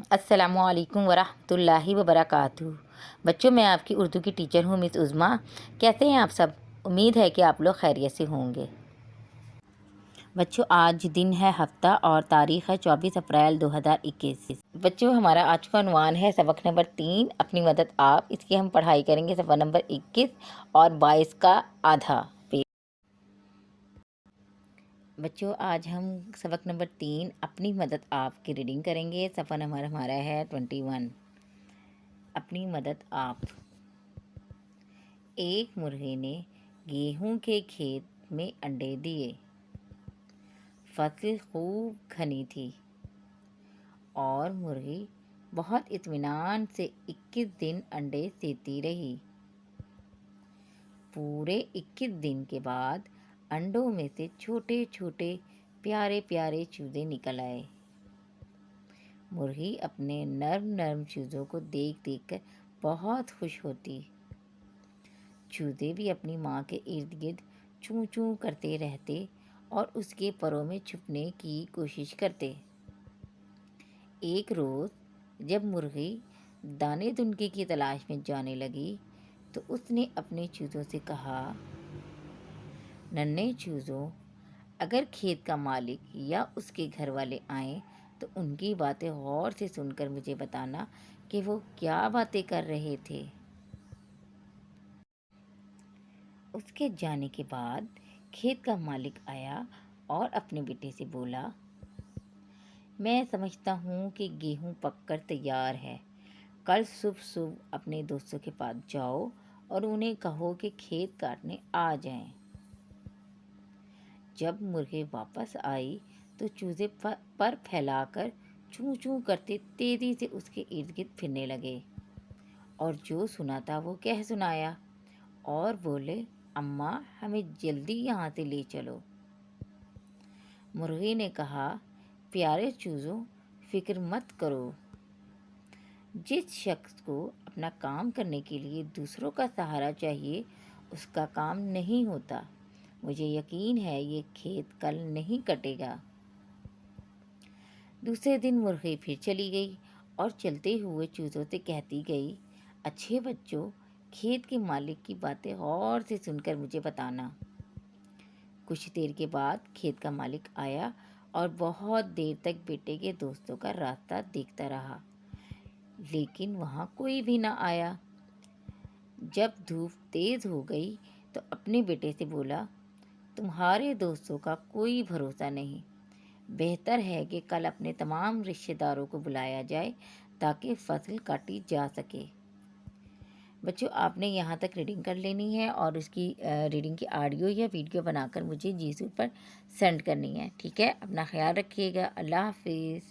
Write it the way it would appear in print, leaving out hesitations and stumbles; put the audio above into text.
السلام علیکم ورحمۃ اللہ وبرکاتہ۔ بچوں، میں آپ کی اردو کی ٹیچر ہوں مس عظمیٰ۔ کیسے ہیں آپ سب؟ امید ہے کہ آپ لوگ خیریت سے ہوں گے۔ بچوں، آج دن ہے ہفتہ اور تاریخ ہے 24 اپریل 2021۔ بچوں، ہمارا آج کا عنوان ہے سبق نمبر 3 اپنی مدد آپ۔ اس کی ہم پڑھائی کریں گے صفحہ نمبر 21 اور 22 کا آدھا پیج۔ بچوں، آج ہم سبق نمبر 3 اپنی مدد آپ کی ریڈنگ کریں گے۔ صفحہ نمبر ہمارا ہے 21۔ اپنی مدد آپ۔ ایک مرغے نے گیہوں کے کھیت میں انڈے دیے۔ فصل خوب گھنی تھی اور مرغی بہت اطمینان سے 21 دن انڈے دیتی رہی۔ پورے 21 دن کے بعد انڈوں میں سے چھوٹے چھوٹے پیارے پیارے چوزے نکل آئے۔ مرغی اپنے نرم نرم چوزوں کو دیکھ دیکھ کر بہت خوش ہوتی۔ چوزے بھی اپنی ماں کے ارد گرد چوں چوں کرتے رہتے اور اس کے پروں میں چھپنے کی کوشش کرتے۔ ایک روز جب مرغی دانے دنکے کی تلاش میں جانے لگی تو اس نے اپنے چوزوں سے کہا، ننھے چوزوں، اگر کھیت کا مالک یا اس کے گھر والے آئیں تو ان کی باتیں غور سے سن کر مجھے بتانا کہ وہ کیا باتیں کر رہے تھے۔ اس کے جانے کے بعد کھیت کا مالک آیا اور اپنے بیٹے سے بولا، میں سمجھتا ہوں کہ گیہوں پک کر تیار ہے۔ کل صبح صبح اپنے دوستوں کے پاس جاؤ اور انہیں کہو کہ کھیت کاٹنے آ جائیں۔ جب مرغی واپس آئی تو چوزے پر پھیلا کر چوں چوں کرتے تیزی سے اس کے ارد گرد پھرنے لگے اور جو سنا تھا وہ کہہ سنایا اور بولے، اماں، ہمیں جلدی یہاں سے لے چلو۔ مرغی نے کہا، پیارے چوزوں، فکر مت کرو۔ جس شخص کو اپنا کام کرنے کے لیے دوسروں کا سہارا چاہیے اس کا کام نہیں ہوتا۔ مجھے یقین ہے یہ کھیت کل نہیں کٹے گا۔ دوسرے دن مرغی پھر چلی گئی اور چلتے ہوئے چوزوں سے کہتی گئی، اچھے بچوں، کھیت کے مالک کی باتیں غور سے سن کر مجھے بتانا۔ کچھ دیر کے بعد کھیت کا مالک آیا اور بہت دیر تک بیٹے کے دوستوں کا راستہ دیکھتا رہا، لیکن وہاں کوئی بھی نہ آیا۔ جب دھوپ تیز ہو گئی تو اپنے بیٹے سے بولا، تمہارے دوستوں کا کوئی بھروسہ نہیں۔ بہتر ہے کہ کل اپنے تمام رشتہ داروں کو بلایا جائے تاکہ فصل کاٹی جا سکے۔ بچوں، آپ نے یہاں تک ریڈنگ کر لینی ہے اور اس کی ریڈنگ کی آڈیو یا ویڈیو بنا کر مجھے جیسو پر سینڈ کرنی ہے، ٹھیک ہے؟ اپنا خیال رکھیے گا۔ اللہ حافظ۔